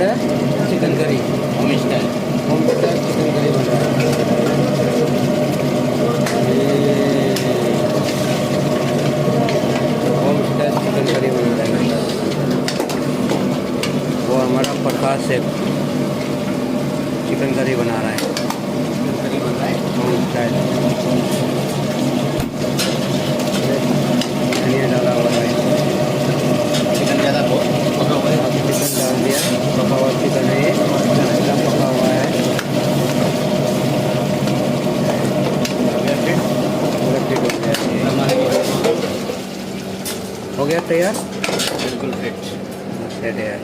है chicken curry, home style. Home style chicken curry बन रहा है। होम स्टाइल चिकन करी बन रहा है। वो हमारा प्रकाश शेफ चिकन करी बना रहा है, चिकन करी बन रहा है। Home style. धनिया डाला हुआ है, चिकन ज़्यादा बहुत पका हुआ है। अब चिकन डाल दिया, पका हुआ चिकन है ये, अच्छा पका हुआ है। फिर पूरा फिट हो गया ये। हमारे हो गया तैयार, बिल्कुल फिट। सेट है।